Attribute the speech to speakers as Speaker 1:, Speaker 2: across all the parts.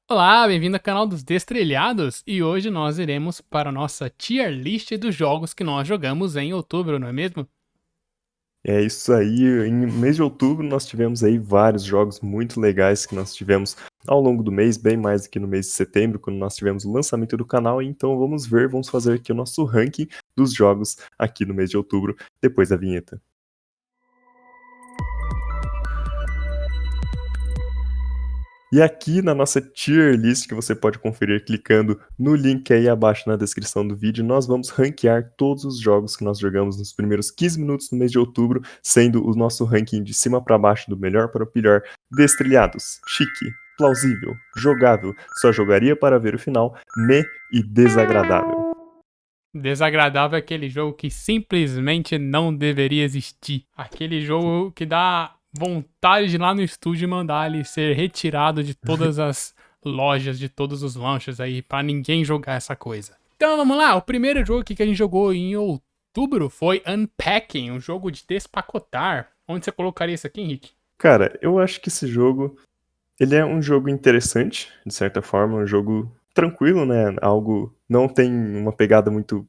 Speaker 1: Olá, bem-vindo ao canal dos Destrelhados e hoje nós iremos para a nossa tier list dos jogos que nós jogamos em outubro, não é mesmo?
Speaker 2: É isso aí, em mês de outubro nós tivemos aí vários jogos muito legais que nós tivemos ao longo do mês, bem mais do que no mês de setembro, quando nós tivemos o lançamento do canal, então vamos fazer aqui o nosso ranking dos jogos aqui no mês de outubro, depois da vinheta. E aqui na nossa tier list, que você pode conferir clicando no link aí abaixo na descrição do vídeo, nós vamos ranquear todos os jogos que nós jogamos nos primeiros 15 minutos do mês de outubro, sendo o nosso ranking de cima para baixo, do melhor para o pior, destrilhados, chique, plausível, jogável, só jogaria para ver o final, meh e desagradável.
Speaker 1: Desagradável é aquele jogo que simplesmente não deveria existir. Aquele jogo que dá vontade de ir lá no estúdio e mandar ele ser retirado de todas as lojas, de todos os launchers aí, pra ninguém jogar essa coisa. Então vamos lá, o primeiro jogo aqui que a gente jogou em outubro foi Unpacking, um jogo de despacotar. Onde você colocaria isso aqui, Henrique?
Speaker 2: Cara, eu acho que esse jogo, ele é um jogo interessante, de certa forma, um jogo tranquilo, né? Algo não tem uma pegada muito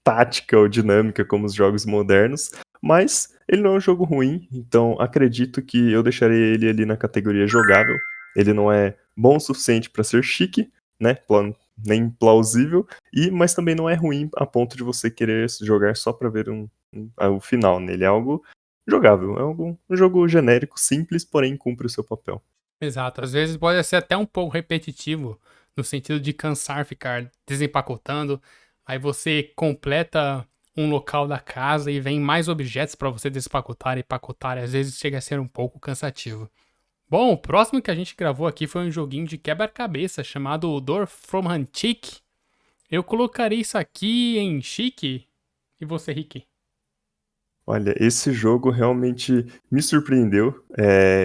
Speaker 2: tática ou dinâmica como os jogos modernos, mas ele não é um jogo ruim, então acredito que eu deixaria ele ali na categoria jogável. Ele não é bom o suficiente para ser chique, né? Nem plausível, mas também não é ruim a ponto de você querer jogar só para ver o final, né? Ele é algo jogável, um jogo genérico, simples, porém cumpre o seu papel.
Speaker 1: Exato, às vezes pode ser até um pouco repetitivo, no sentido de cansar ficar desempacotando. Aí você completa um local da casa e vem mais objetos para você despacotar e pacotar. E às vezes chega a ser um pouco cansativo. Bom, o próximo que a gente gravou aqui foi um joguinho de quebra-cabeça chamado Door from Antique. Eu colocaria isso aqui em chique. E você, Rick?
Speaker 2: Olha, esse jogo realmente me surpreendeu.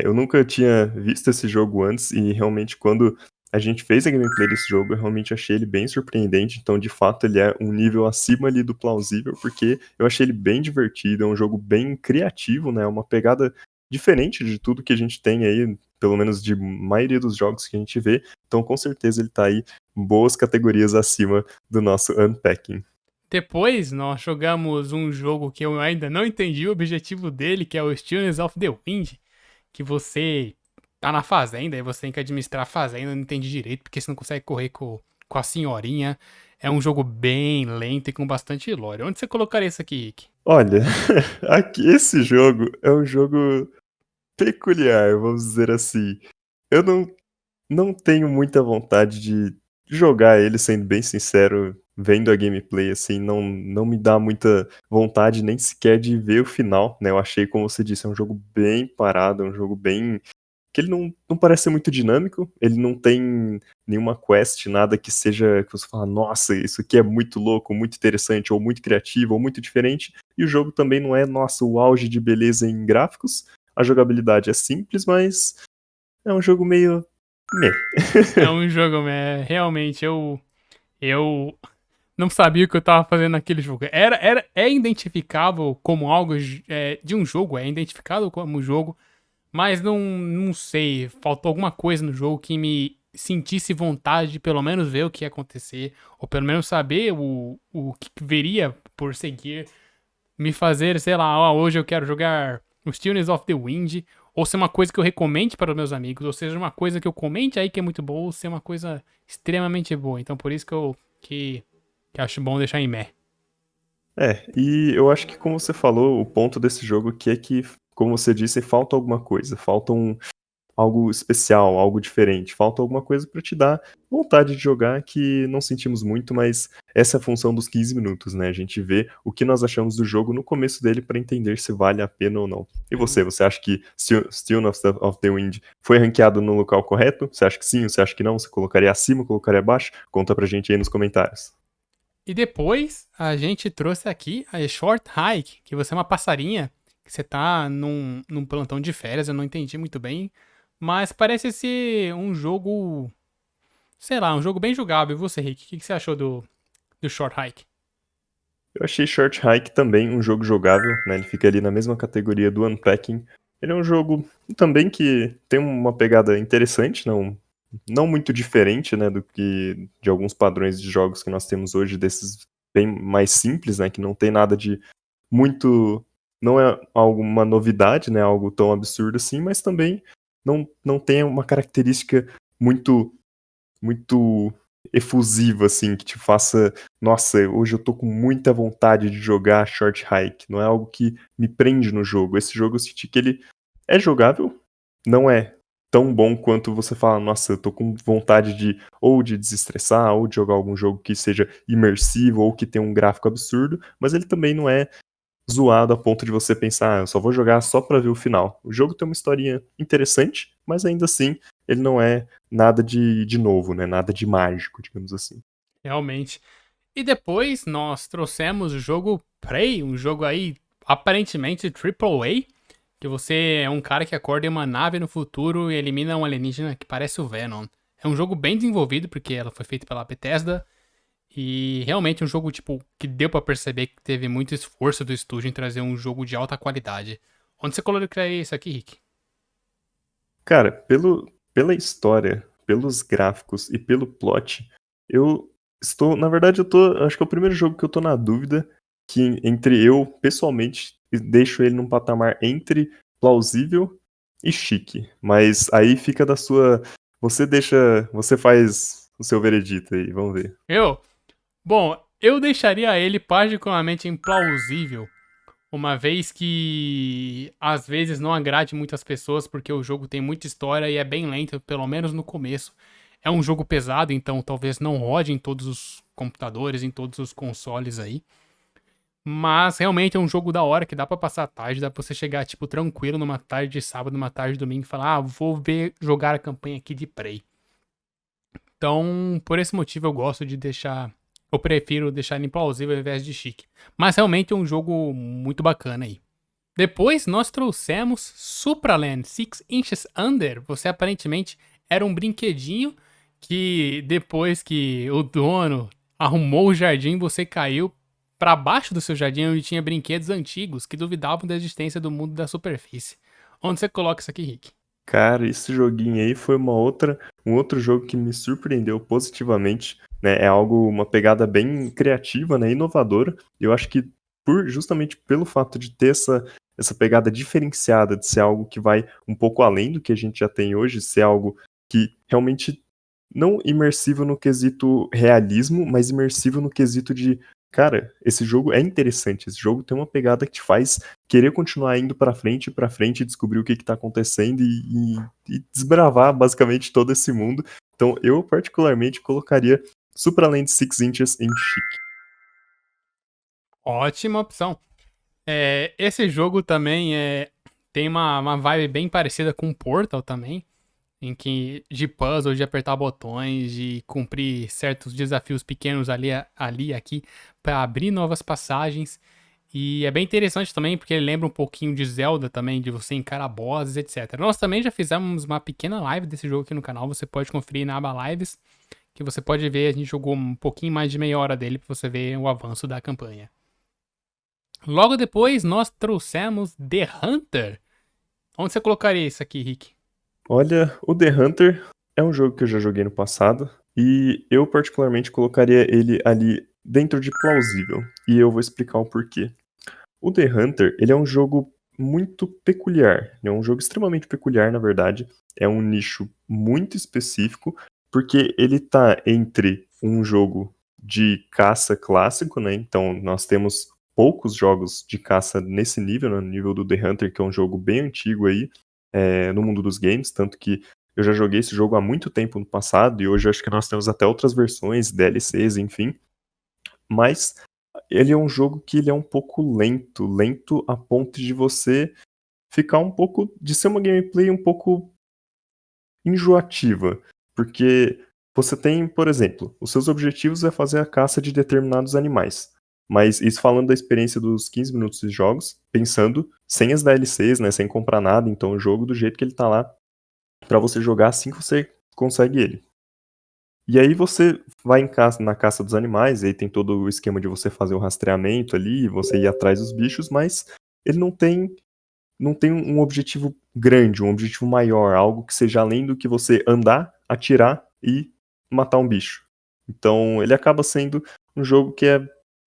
Speaker 2: Eu nunca tinha visto esse jogo antes e realmente quando a gente fez a gameplay desse jogo, eu realmente achei ele bem surpreendente. Então, de fato, ele é um nível acima ali do plausível, porque eu achei ele bem divertido, é um jogo bem criativo, né? Uma pegada diferente de tudo que a gente tem aí, pelo menos de maioria dos jogos que a gente vê. Então, com certeza, ele tá aí boas categorias acima do nosso Unpacking.
Speaker 1: Depois nós jogamos um jogo que eu ainda não entendi o objetivo dele, que é o Steelers of the Wind, que você tá na fazenda e você tem que administrar a fazenda, não entendi direito, porque você não consegue correr com a senhorinha. É um jogo bem lento e com bastante lore. Onde você colocaria isso aqui, Rick?
Speaker 2: Olha, aqui esse jogo é um jogo peculiar, vamos dizer assim. Eu não tenho muita vontade de jogar ele, sendo bem sincero, vendo a gameplay, assim, não me dá muita vontade nem sequer de ver o final, né? Eu achei, como você disse, é um jogo bem parado, é um jogo bem que ele não parece ser muito dinâmico, ele não tem nenhuma quest, nada que seja, que você fala, nossa, isso aqui é muito louco, muito interessante, ou muito criativo, ou muito diferente, e o jogo também não é, nossa, o auge de beleza em gráficos, a jogabilidade é simples, mas é um jogo meio meh.
Speaker 1: É um jogo, realmente, eu não sabia o que eu tava fazendo naquele jogo. É identificável como algo de um jogo, é identificado como jogo, mas não sei, faltou alguma coisa no jogo que me sentisse vontade de pelo menos ver o que ia acontecer, ou pelo menos saber o que viria por seguir, me fazer, sei lá, hoje eu quero jogar os Tunes of the Wind, ou ser uma coisa que eu recomende para os meus amigos, ou seja, uma coisa que eu comente aí que é muito boa, ou ser uma coisa extremamente boa. Então por isso que acho bom deixar em meh.
Speaker 2: E eu acho que como você falou, o ponto desse jogo aqui é que, como você disse, falta alguma coisa, algo especial, algo diferente. Falta alguma coisa para te dar vontade de jogar que não sentimos muito, mas essa é a função dos 15 minutos, né? A gente vê o que nós achamos do jogo no começo dele para entender se vale a pena ou não. E você acha que Still of the Wind foi ranqueado no local correto? Você acha que sim? Você acha que não? Você colocaria acima, colocaria abaixo? Conta pra gente aí nos comentários.
Speaker 1: E depois a gente trouxe aqui a Short Hike, que você é uma passarinha, que você tá num plantão de férias, eu não entendi muito bem, mas parece ser um jogo, sei lá, um jogo bem jogável. E você, Rick, o que você achou do Short Hike?
Speaker 2: Eu achei Short Hike também um jogo jogável, né? Ele fica ali na mesma categoria do Unpacking. Ele é um jogo também que tem uma pegada interessante, não? não muito diferente, né, do que de alguns padrões de jogos que nós temos hoje, desses bem mais simples, né, que não tem nada de muito, não é alguma novidade, né, algo tão absurdo assim, mas também não tem uma característica muito muito efusiva, assim, que te faça, nossa, hoje eu tô com muita vontade de jogar Short Hike. Não é algo que me prende no jogo. Esse jogo eu senti que ele é jogável, não é tão bom quanto você fala, nossa, eu tô com vontade de ou de desestressar, ou de jogar algum jogo que seja imersivo, ou que tenha um gráfico absurdo, mas ele também não é zoado a ponto de você pensar, eu só vou jogar só pra ver o final. O jogo tem uma historinha interessante, mas ainda assim ele não é nada de novo, né? Nada de mágico, digamos assim.
Speaker 1: Realmente. E depois nós trouxemos o jogo Prey, um jogo aí aparentemente AAA, que você é um cara que acorda em uma nave no futuro e elimina um alienígena que parece o Venom. É um jogo bem desenvolvido, porque ela foi feita pela Bethesda, e realmente é um jogo, tipo, que deu pra perceber que teve muito esforço do estúdio em trazer um jogo de alta qualidade. Onde você colocaria isso aqui, Rick?
Speaker 2: Cara, pela história, pelos gráficos e pelo plot, eu estou, na verdade, acho que é o primeiro jogo que eu tô na dúvida que entre eu, pessoalmente, deixo ele num patamar entre plausível e chique. Mas aí fica da sua, você faz o seu veredito aí, vamos ver.
Speaker 1: Eu? Bom, eu deixaria ele particularmente implausível, uma vez que às vezes não agrade muitas pessoas porque o jogo tem muita história e é bem lento, pelo menos no começo. É um jogo pesado, então talvez não rode em todos os computadores, em todos os consoles aí. Mas realmente é um jogo da hora que dá pra passar a tarde, dá pra você chegar tipo tranquilo numa tarde de sábado, numa tarde de domingo e falar: "Ah, vou ver jogar a campanha aqui de Prey". Então, por esse motivo eu gosto de deixar, eu prefiro deixar ele implausível ao invés de chique. Mas realmente é um jogo muito bacana aí. Depois nós trouxemos Supraland Six Inches Under. Você aparentemente era um brinquedinho que depois que o dono arrumou o jardim, você caiu para baixo do seu jardim onde tinha brinquedos antigos que duvidavam da existência do mundo da superfície. Onde você coloca isso aqui, Rick?
Speaker 2: Cara, esse joguinho aí foi um outro jogo que me surpreendeu positivamente, né? É algo, uma pegada bem criativa, né? Inovadora. Eu acho que justamente pelo fato de ter essa pegada diferenciada, de ser algo que vai um pouco além do que a gente já tem hoje, ser algo que realmente não imersivo no quesito realismo, mas imersivo no quesito de, cara, esse jogo é interessante, esse jogo tem uma pegada que te faz querer continuar indo pra frente, descobrir o que que tá acontecendo e desbravar basicamente todo esse mundo. Então eu particularmente colocaria Supraland Six Inches em chique.
Speaker 1: Ótima opção. Esse jogo também tem uma vibe bem parecida com Portal também, em que de puzzle, de apertar botões, de cumprir certos desafios pequenos ali e aqui para abrir novas passagens. E é bem interessante também porque ele lembra um pouquinho de Zelda também, de você encarar bosses, etc. Nós também já fizemos uma pequena live desse jogo aqui no canal, você pode conferir na aba Lives, que você pode ver, a gente jogou um pouquinho mais de meia hora dele para você ver o avanço da campanha. Logo depois, nós trouxemos The Hunter. Onde você colocaria isso aqui, Rick?
Speaker 2: Olha, o The Hunter é um jogo que eu já joguei no passado e eu particularmente colocaria ele ali dentro de plausível. E eu vou explicar o porquê. O The Hunter, ele é um jogo muito peculiar. É um jogo extremamente peculiar, na verdade. É um nicho muito específico, porque ele tá entre um jogo de caça clássico, né? Então nós temos poucos jogos de caça nesse nível, né? No nível do The Hunter, que é um jogo bem antigo aí, no mundo dos games, tanto que eu já joguei esse jogo há muito tempo no passado, e hoje acho que nós temos até outras versões, DLCs, enfim. Mas ele é um jogo que ele é um pouco lento, lento a ponto de você ficar um pouco, de ser uma gameplay um pouco enjoativa, porque você tem, por exemplo, os seus objetivos é fazer a caça de determinados animais. Mas isso falando da experiência dos 15 minutos de jogos, pensando sem as DLCs, né, sem comprar nada, então o jogo do jeito que ele tá lá pra você jogar assim que você consegue ele. E aí você vai na caça dos animais, e aí tem todo o esquema de você fazer o rastreamento ali, você ir atrás dos bichos, mas ele não tem um objetivo grande, um objetivo maior, algo que seja além do que você andar atirar e matar um bicho. Então ele acaba sendo um jogo que é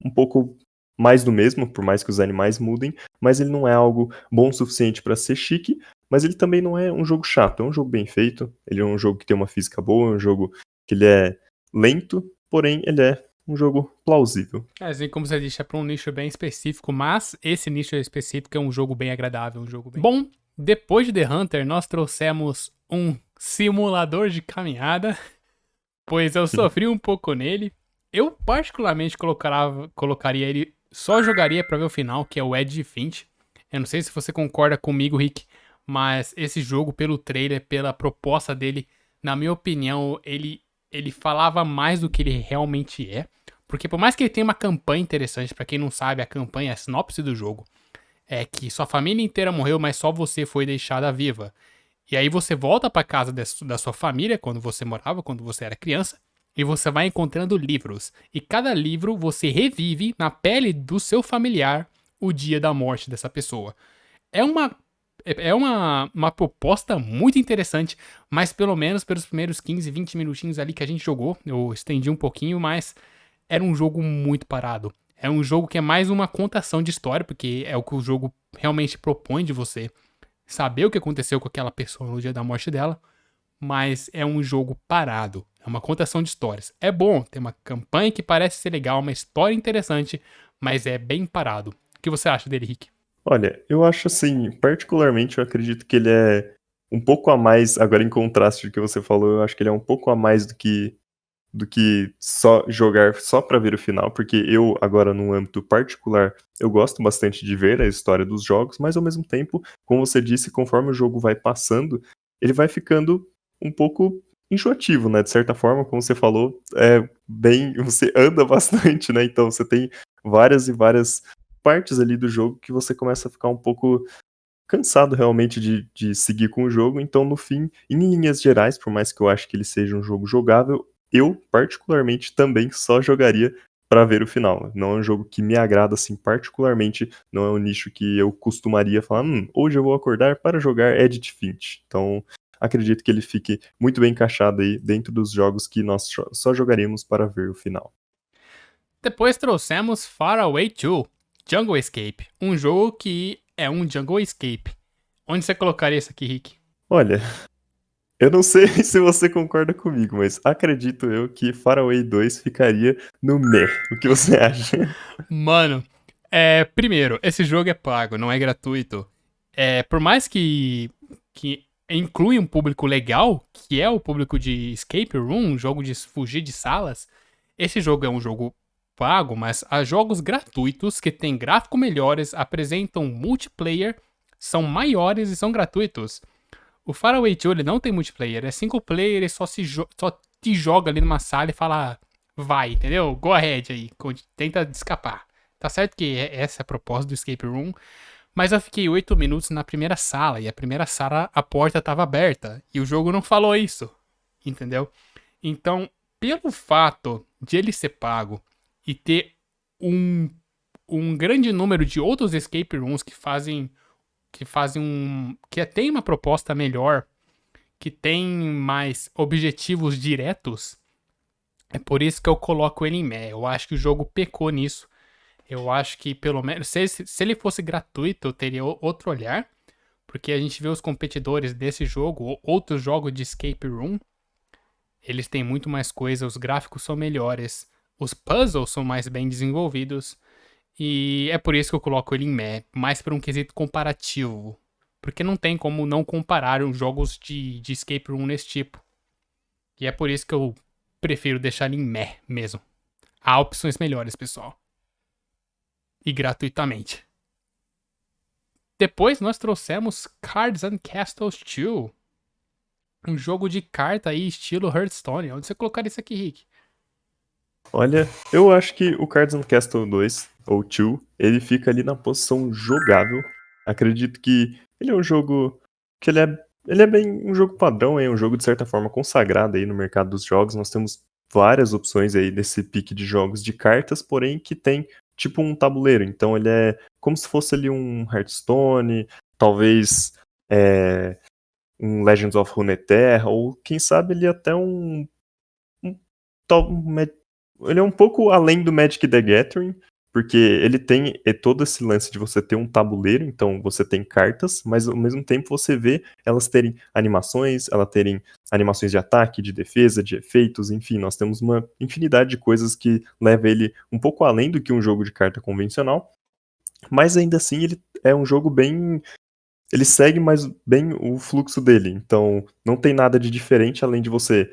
Speaker 2: um pouco mais do mesmo, por mais que os animais mudem, mas ele não é algo bom o suficiente para ser chique, mas ele também não é um jogo chato, é um jogo bem feito, ele é um jogo que tem uma física boa, é um jogo que ele é lento, porém ele é um jogo plausível.
Speaker 1: É, assim como você disse, é pra um nicho bem específico, mas esse nicho específico é um jogo bem agradável, um jogo bem... Bom, depois de The Hunter, nós trouxemos um simulador de caminhada, pois eu sofri um pouco nele. Eu particularmente colocaria ele, só jogaria pra ver o final, que é o Edge Finch. Eu não sei se você concorda comigo, Rick, mas esse jogo, pelo trailer, pela proposta dele, na minha opinião, ele falava mais do que ele realmente é. Porque por mais que ele tenha uma campanha interessante, pra quem não sabe, a campanha, a sinopse do jogo, é que sua família inteira morreu, mas só você foi deixada viva. E aí você volta pra casa da sua família, quando você morava, quando você era criança, e você vai encontrando livros. E cada livro você revive na pele do seu familiar o dia da morte dessa pessoa. É uma proposta muito interessante, mas pelo menos pelos primeiros 15, 20 minutinhos ali que a gente jogou, eu estendi um pouquinho, mas era um jogo muito parado. É um jogo que é mais uma contação de história, porque é o que o jogo realmente propõe de você saber o que aconteceu com aquela pessoa no dia da morte dela, mas é um jogo parado. É uma contação de histórias. É bom, tem uma campanha que parece ser legal, uma história interessante, mas é bem parado. O que você acha dele, Rick?
Speaker 2: Olha, eu acho assim, particularmente eu acredito que ele é um pouco a mais, agora em contraste do que você falou, eu acho que ele é um pouco a mais do que só jogar só pra ver o final, porque eu, agora num âmbito particular, eu gosto bastante de ver a história dos jogos, mas ao mesmo tempo, como você disse, conforme o jogo vai passando, ele vai ficando um pouco enjoativo, né? De certa forma, como você falou, é bem, você anda bastante, né? Então você tem várias e várias partes ali do jogo que você começa a ficar um pouco cansado realmente de seguir com o jogo, então no fim, em linhas gerais, por mais que eu ache que ele seja um jogo jogável, eu particularmente também só jogaria pra ver o final. Não é um jogo que me agrada assim particularmente, não é um nicho que eu costumaria falar, hoje eu vou acordar para jogar Edit Finch. Então, acredito que ele fique muito bem encaixado aí dentro dos jogos que nós só jogaríamos para ver o final.
Speaker 1: Depois trouxemos Far Away 2, Jungle Escape, um jogo que é um Jungle Escape. Onde você colocaria isso aqui, Rick?
Speaker 2: Olha, eu não sei se você concorda comigo, mas acredito eu que Faraway 2 ficaria no meh. O que você acha?
Speaker 1: Mano, primeiro, esse jogo é pago, não é gratuito. Por mais que inclui um público legal, que é o público de Escape Room, um jogo de fugir de salas, esse jogo é um jogo pago, mas há jogos gratuitos que têm gráficos melhores, apresentam multiplayer, são maiores e são gratuitos. O Faraway 2 ele não tem multiplayer, é single player, ele só te joga ali numa sala e fala, vai, entendeu? Go ahead aí, tenta escapar. Tá certo que essa é a proposta do escape room, mas eu fiquei 8 minutos na primeira sala, e a primeira sala a porta tava aberta, e o jogo não falou isso, entendeu? Então, pelo fato de ele ser pago e ter um, um grande número de outros escape rooms que tem uma proposta melhor, que tem mais objetivos diretos, é por isso que eu coloco ele em meh. Eu acho que o jogo pecou nisso. Eu acho que pelo menos se ele fosse gratuito, eu teria outro olhar, porque a gente vê os competidores desse jogo, ou outros jogos de escape room, eles têm muito mais coisa, os gráficos são melhores, os puzzles são mais bem desenvolvidos. E é por isso que eu coloco ele em meh, mais por um quesito comparativo. Porque não tem como não comparar os jogos de escape room nesse tipo. E é por isso que eu prefiro deixar ele em meh mesmo. Há opções melhores, pessoal. E gratuitamente. Depois nós trouxemos Cards and Castles 2. Um jogo de carta aí, estilo Hearthstone. Onde você colocaria isso aqui, Rick?
Speaker 2: Olha, eu acho que o Cards and Castle 2, ou 2, ele fica ali na posição jogável. Acredito que ele é um jogo que ele é bem um jogo padrão, é um jogo de certa forma consagrado aí no mercado dos jogos. Nós temos várias opções aí desse pique de jogos de cartas, porém que tem tipo um tabuleiro. Então ele é como se fosse ali um Hearthstone, talvez um Legends of Runeterra, ou quem sabe ele até um, ele é um pouco além do Magic the Gathering, porque ele tem todo esse lance de você ter um tabuleiro, então você tem cartas, mas ao mesmo tempo você vê elas terem animações, elas terem animações de ataque, de defesa, de efeitos, enfim, nós temos uma infinidade de coisas que leva ele um pouco além do que um jogo de carta convencional, mas ainda assim ele é um jogo bem. Ele segue mais bem o fluxo dele, então não tem nada de diferente além de você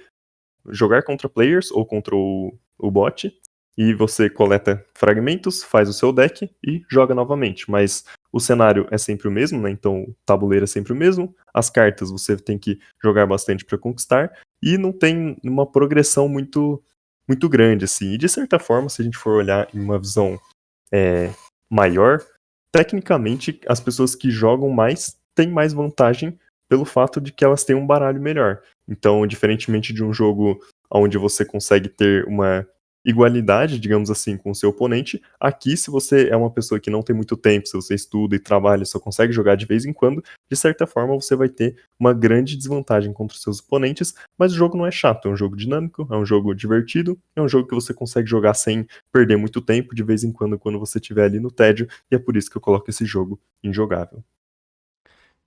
Speaker 2: jogar contra players ou contra o bot, e você coleta fragmentos, faz o seu deck e joga novamente. Mas o cenário é sempre o mesmo, né? Então o tabuleiro é sempre o mesmo. As cartas você tem que jogar bastante para conquistar e não tem uma progressão muito grande assim. E de certa forma, se a gente for olhar em uma visão maior, tecnicamente as pessoas que jogam mais têm mais vantagem pelo fato de que elas têm um baralho melhor. Então, diferentemente de um jogo onde você consegue ter uma igualdade, digamos assim, com o seu oponente, aqui, se você é uma pessoa que não tem muito tempo, se você estuda e trabalha, só consegue jogar de vez em quando, de certa forma você vai ter uma grande desvantagem contra os seus oponentes, mas o jogo não é chato, é um jogo dinâmico, é um jogo divertido, é um jogo que você consegue jogar sem perder muito tempo, de vez em quando você estiver ali no tédio, e é por isso que eu coloco esse jogo injogável.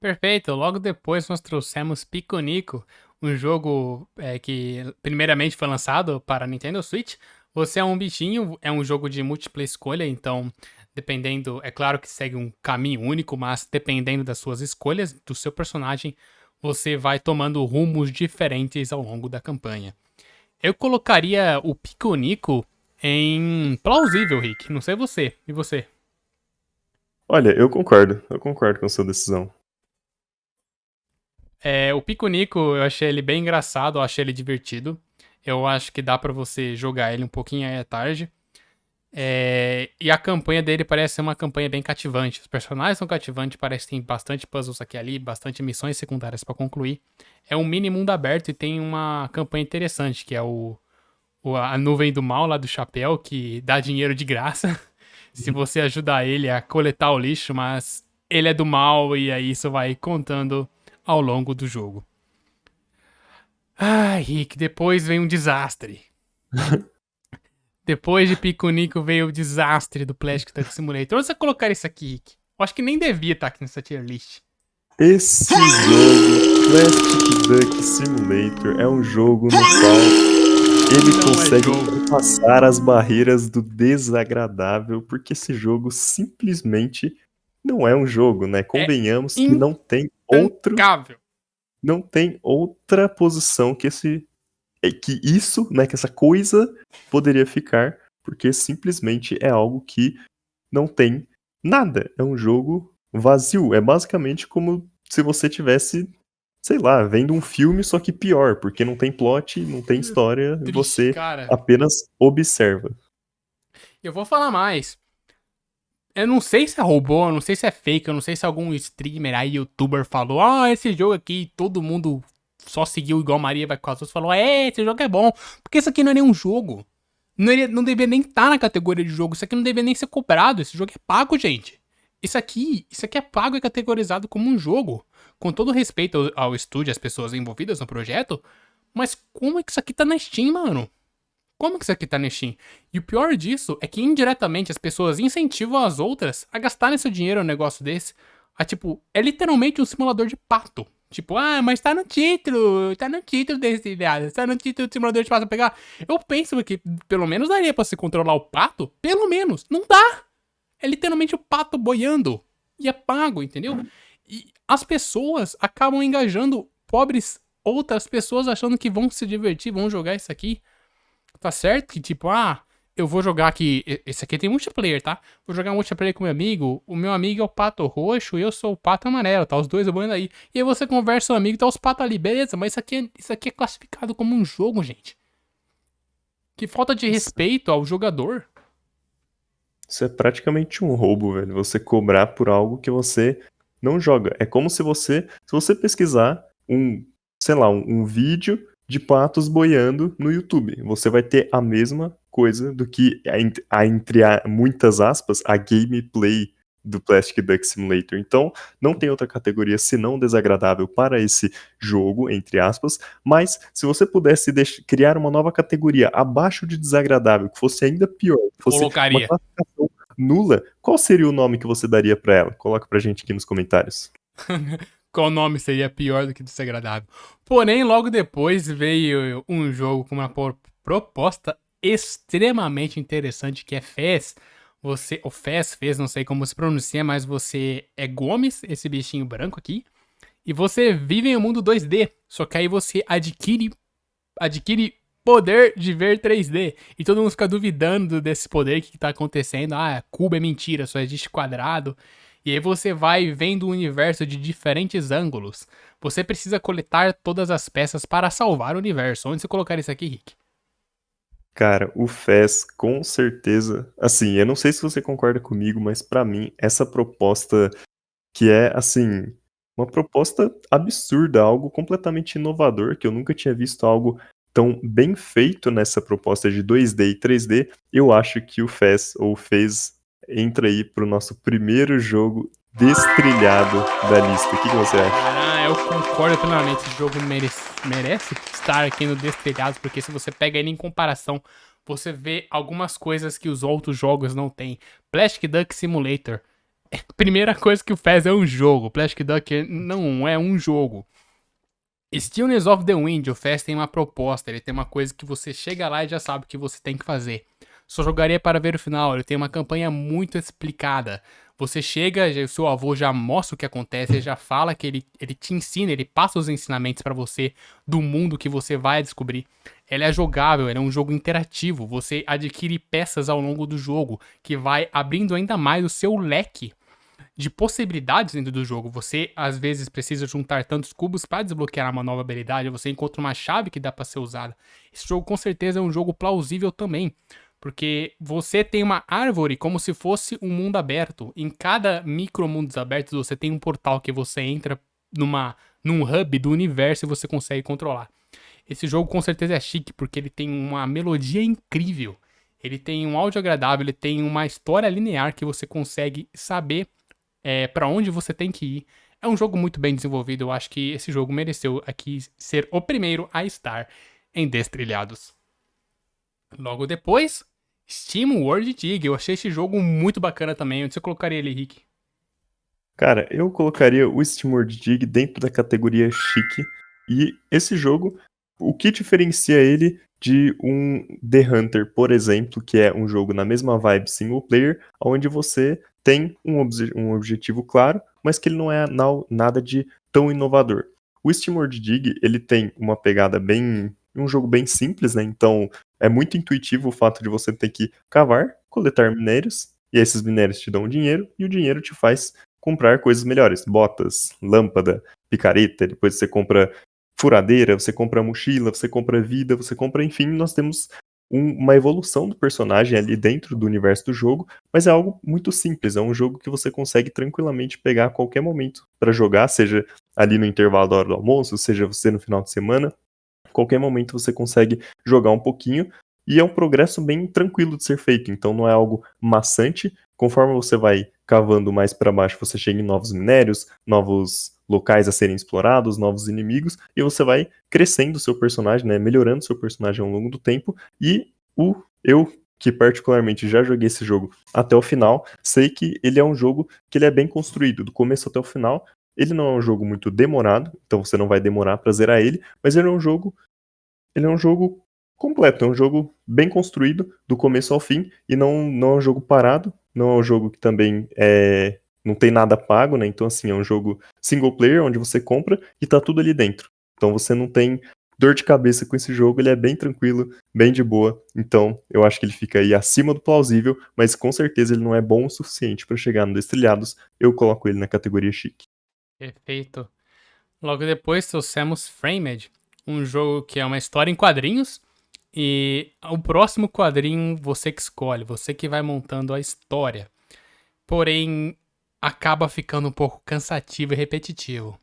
Speaker 1: Perfeito. Logo depois nós trouxemos Pico Nico, um jogo que primeiramente foi lançado para Nintendo Switch. Você é um bichinho, é um jogo de múltipla escolha, então dependendo, é claro que segue um caminho único, mas dependendo das suas escolhas, do seu personagem, você vai tomando rumos diferentes ao longo da campanha. Eu colocaria o Pico Nico em plausível, Rick. Não sei você. E você?
Speaker 2: Olha, eu concordo com a sua decisão.
Speaker 1: O Pico Nico, eu achei ele bem engraçado, eu achei ele divertido. Eu acho que dá pra você jogar ele um pouquinho aí à tarde. E a campanha dele parece ser uma campanha bem cativante. Os personagens são cativantes, parece que tem bastante puzzles aqui e ali, bastante missões secundárias pra concluir. É um mini mundo aberto e tem uma campanha interessante, que é a nuvem do mal lá do chapéu, que dá dinheiro de graça se você ajudar ele a coletar o lixo, mas ele é do mal e aí isso vai contando ao longo do jogo. Ai, Rick, depois vem um desastre. Depois de Pico-Nico veio o desastre do Plastic Duck Simulator. Onde você colocar isso aqui, Rick? Eu acho que nem devia estar aqui nessa tier list.
Speaker 2: Esse jogo, Plastic Duck Simulator, é um jogo no qual ele
Speaker 1: Não é
Speaker 2: consegue
Speaker 1: jogo.
Speaker 2: ultrapassar as barreiras do desagradável, porque esse jogo simplesmente não é um jogo, né?
Speaker 1: É
Speaker 2: Convenhamos que
Speaker 1: intancável.
Speaker 2: não tem outra posição que isso, né, que essa coisa poderia ficar, porque simplesmente é algo que não tem nada. É um jogo vazio. É basicamente como se você tivesse, sei lá, vendo um filme, só que pior, porque não tem plot, não tem história, e
Speaker 1: Triste,
Speaker 2: você
Speaker 1: cara.
Speaker 2: apenas observa.
Speaker 1: Eu vou falar mais. Eu não sei se é robô, eu não sei se é fake, eu não sei se algum streamer aí, youtuber falou, esse jogo aqui, todo mundo só seguiu igual Maria vai com as outras, falou, esse jogo é bom. Porque isso aqui não é nenhum jogo. Não deveria nem estar na categoria de jogo, isso aqui não deveria nem ser cobrado, esse jogo é pago, gente. Isso aqui é pago e categorizado como um jogo. Com todo respeito ao estúdio, às pessoas envolvidas no projeto, mas como é que isso aqui tá na Steam, mano? Como que isso aqui tá na Steam? E o pior disso é que indiretamente as pessoas incentivam as outras a gastarem seu dinheiro num negócio desse. É literalmente um simulador de pato. Tipo, mas tá no título desse, viado, tá no título do simulador de pato pegar. Eu penso que pelo menos daria pra se controlar o pato, pelo menos. Não dá! É literalmente o pato boiando. E é pago, entendeu? E as pessoas acabam engajando pobres outras pessoas achando que vão se divertir, vão jogar isso aqui. Tá certo que, tipo, eu vou jogar aqui. Esse aqui tem multiplayer, tá? Vou jogar multiplayer com meu amigo. O meu amigo é o pato roxo e eu sou o pato amarelo, tá? Os dois voando aí. E aí você conversa com o amigo, tá os patos ali, beleza? Mas isso aqui é classificado como um jogo, gente. Que falta de respeito ao jogador.
Speaker 2: Isso é praticamente um roubo, velho. Você cobrar por algo que você não joga. É como se você pesquisar sei lá, um vídeo de patos boiando no YouTube. Você vai ter a mesma coisa do que, entre muitas aspas, a gameplay do Plastic Duck Simulator. Então, não tem outra categoria senão desagradável para esse jogo, entre aspas, mas se você pudesse criar uma nova categoria abaixo de desagradável, que fosse ainda pior, que fosse uma
Speaker 1: Colocaria.
Speaker 2: classificação nula, qual seria o nome que você daria pra ela? Coloca pra gente aqui nos comentários.
Speaker 1: Qual nome seria pior do que desagradável? Porém, logo depois veio um jogo com uma proposta extremamente interessante que é Fez. Você, o Fez, não sei como se pronuncia, mas você é Gomes, esse bichinho branco aqui, e você vive em um mundo 2D. Só que aí você adquire poder de ver 3D. E todo mundo fica duvidando desse poder, que tá acontecendo. Ah, cubo é mentira, só existe quadrado. E aí você vai vendo o universo de diferentes ângulos. Você precisa coletar todas as peças para salvar o universo. Onde você colocar isso aqui, Rick?
Speaker 2: Cara, o Fez, com certeza. Assim, eu não sei se você concorda comigo, mas pra mim, essa proposta que é, assim, uma proposta absurda, algo completamente inovador, que eu nunca tinha visto algo tão bem feito nessa proposta de 2D e 3D. Eu acho que o Fez, ou Fez, entra aí pro nosso primeiro jogo destrilhado da lista. O que você acha?
Speaker 1: Ah, eu concordo plenamente. Esse jogo merece estar aqui no Destelhados, porque se você pega ele em comparação, você vê algumas coisas que os outros jogos não têm. Plastic Duck Simulator. Primeira coisa que o Fez é um jogo. Plastic Duck não é um jogo. Stillness of the Wind, o Fez tem uma proposta, ele tem uma coisa que você chega lá e já sabe o que você tem que fazer. Só jogaria para ver o final, ele tem uma campanha muito explicada. Você chega, o seu avô já mostra o que acontece, ele já fala que ele te ensina, ele passa os ensinamentos para você do mundo que você vai descobrir. Ele é jogável, ele é um jogo interativo, você adquire peças ao longo do jogo, que vai abrindo ainda mais o seu leque de possibilidades dentro do jogo. Você, às vezes, precisa juntar tantos cubos para desbloquear uma nova habilidade, você encontra uma chave que dá para ser usada. Esse jogo, com certeza, é um jogo plausível também, porque você tem uma árvore como se fosse um mundo aberto. Em cada micro mundos abertos, você tem um portal que você entra num hub do universo e você consegue controlar. Esse jogo, com certeza, é chique, porque ele tem uma melodia incrível. Ele tem um áudio agradável, ele tem uma história linear que você consegue saber para onde você tem que ir. É um jogo muito bem desenvolvido. Eu acho que esse jogo mereceu aqui ser o primeiro a estar em Destrilhados. Logo depois, Steam World Dig. Eu achei esse jogo muito bacana também. Onde você colocaria ele, Rick?
Speaker 2: Cara, eu colocaria o SteamWorld Dig dentro da categoria chique. E esse jogo, o que diferencia ele de um The Hunter, por exemplo, que é um jogo na mesma vibe single player, onde você tem um objetivo claro, mas que ele não é nada de tão inovador. O SteamWorld Dig, ele tem uma pegada bem... um jogo bem simples, né? Então, é muito intuitivo o fato de você ter que cavar, coletar minérios, e esses minérios te dão dinheiro, e o dinheiro te faz comprar coisas melhores, botas, lâmpada, picareta, depois você compra furadeira, você compra mochila, você compra vida, você compra, enfim, nós temos uma evolução do personagem ali dentro do universo do jogo, mas é algo muito simples, é um jogo que você consegue tranquilamente pegar a qualquer momento para jogar, seja ali no intervalo da hora do almoço, seja você no final de semana, qualquer momento você consegue jogar um pouquinho, e é um progresso bem tranquilo de ser feito, então não é algo maçante. Conforme você vai cavando mais para baixo, você chega em novos minérios, novos locais a serem explorados, novos inimigos, e você vai crescendo o seu personagem, né, melhorando o seu personagem ao longo do tempo, e eu, que particularmente já joguei esse jogo até o final, sei que ele é um jogo que ele é bem construído, do começo até o final. Ele não é um jogo muito demorado, então você não vai demorar para zerar ele, mas ele é um jogo completo, é um jogo bem construído, do começo ao fim, e não é um jogo parado, não é um jogo que também não tem nada pago, né? Então, assim, é um jogo single player, onde você compra e tá tudo ali dentro. Então você não tem dor de cabeça com esse jogo, ele é bem tranquilo, bem de boa. Então, eu acho que ele fica aí acima do plausível, mas com certeza ele não é bom o suficiente para chegar no Destrilhados. Eu coloco ele na categoria chique.
Speaker 1: Perfeito. Logo depois trouxemos Framed, um jogo que é uma história em quadrinhos. E o próximo quadrinho você que escolhe, você que vai montando a história. Porém, acaba ficando um pouco cansativo e repetitivo.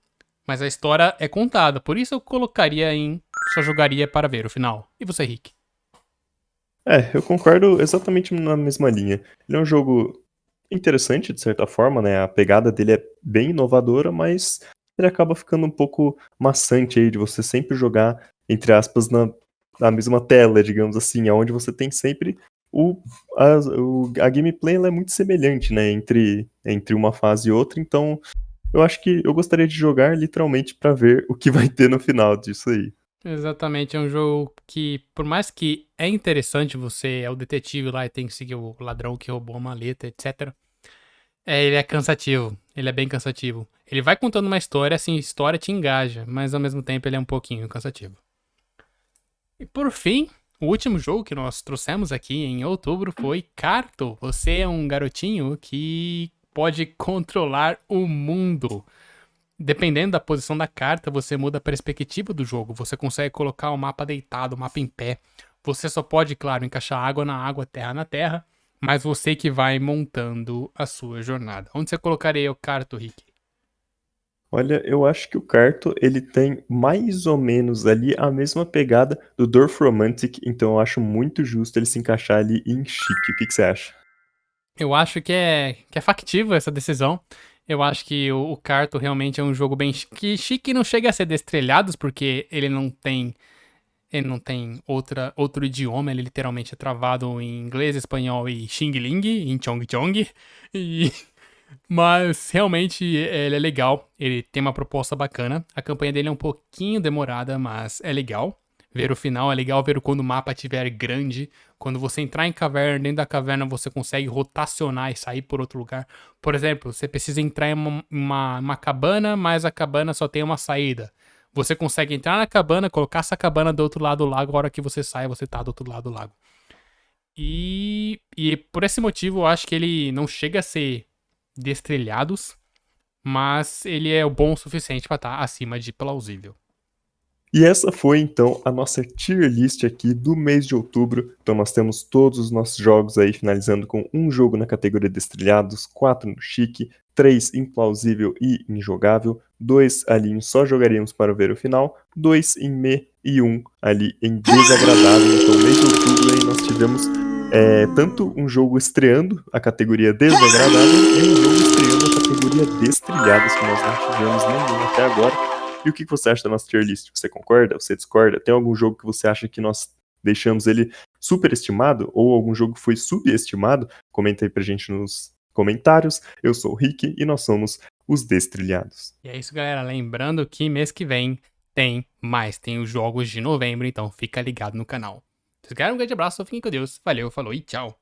Speaker 1: Mas a história é contada, por isso eu colocaria em só jogaria para ver o final. E você, Rick?
Speaker 2: Eu concordo exatamente na mesma linha. Ele é um jogo interessante de certa forma, né, a pegada dele é bem inovadora, mas ele acaba ficando um pouco maçante aí de você sempre jogar, entre aspas, na mesma tela, digamos assim, aonde você tem sempre o a gameplay ela é muito semelhante, né, entre uma fase e outra, então eu acho que eu gostaria de jogar literalmente pra ver o que vai ter no final disso aí.
Speaker 1: Exatamente, é um jogo que, por mais que é interessante, você é o detetive lá e tem que seguir o ladrão que roubou a maleta, etc. Ele é cansativo, ele é bem cansativo. Ele vai contando uma história, assim, a história te engaja, mas ao mesmo tempo ele é um pouquinho cansativo. E por fim, o último jogo que nós trouxemos aqui em outubro foi Carto. Você é um garotinho que pode controlar o mundo. Dependendo da posição da carta, você muda a perspectiva do jogo. Você consegue colocar o mapa deitado, o mapa em pé. Você só pode, claro, encaixar água na água, terra na terra. Mas você que vai montando a sua jornada. Onde você colocaria o Carto, Rick?
Speaker 2: Olha, eu acho que o Carto, ele tem mais ou menos ali a mesma pegada do Dorfromantik, então eu acho muito justo ele se encaixar ali em Chique. O que você acha?
Speaker 1: Eu acho que é factível essa decisão. Eu acho que o Carto realmente é um jogo bem chique não chega a ser destrelhados, porque ele não tem outro idioma, ele literalmente é travado em inglês, espanhol e Xing Ling, em Chong Chong. E mas realmente ele é legal, ele tem uma proposta bacana. A campanha dele é um pouquinho demorada, mas é legal. Ver o final é legal, ver quando o mapa estiver grande. Quando você entrar em caverna, dentro da caverna você consegue rotacionar e sair por outro lugar. Por exemplo, você precisa entrar em uma cabana, mas a cabana só tem uma saída. Você consegue entrar na cabana, colocar essa cabana do outro lado do lago, a hora que você sai, você tá do outro lado do lago. E por esse motivo eu acho que ele não chega a ser destrilhados, mas ele é o bom o suficiente pra estar acima de plausível.
Speaker 2: E essa foi então a nossa tier list aqui do mês de outubro. Então nós temos todos os nossos jogos aí, finalizando com um jogo na categoria Destrilhados, 4 no Chique, 3 implausível e injogável, 2 ali em só jogaríamos para ver o final, 2 em me e 1 ali em desagradável. Então mês de outubro aí nós tivemos tanto um jogo estreando a categoria desagradável e um jogo estreando a categoria Destrilhados, que nós não tivemos nenhum até agora. E o que você acha da nossa tier list? Você concorda? Você discorda? Tem algum jogo que você acha que nós deixamos ele superestimado? Ou algum jogo que foi subestimado? Comenta aí pra gente nos comentários. Eu sou o Rick e nós somos os Destrilhados.
Speaker 1: E é isso, galera. Lembrando que mês que vem tem mais. Tem os jogos de novembro, então fica ligado no canal. Se vocês querem um grande abraço, fiquem com Deus. Valeu, falou e tchau.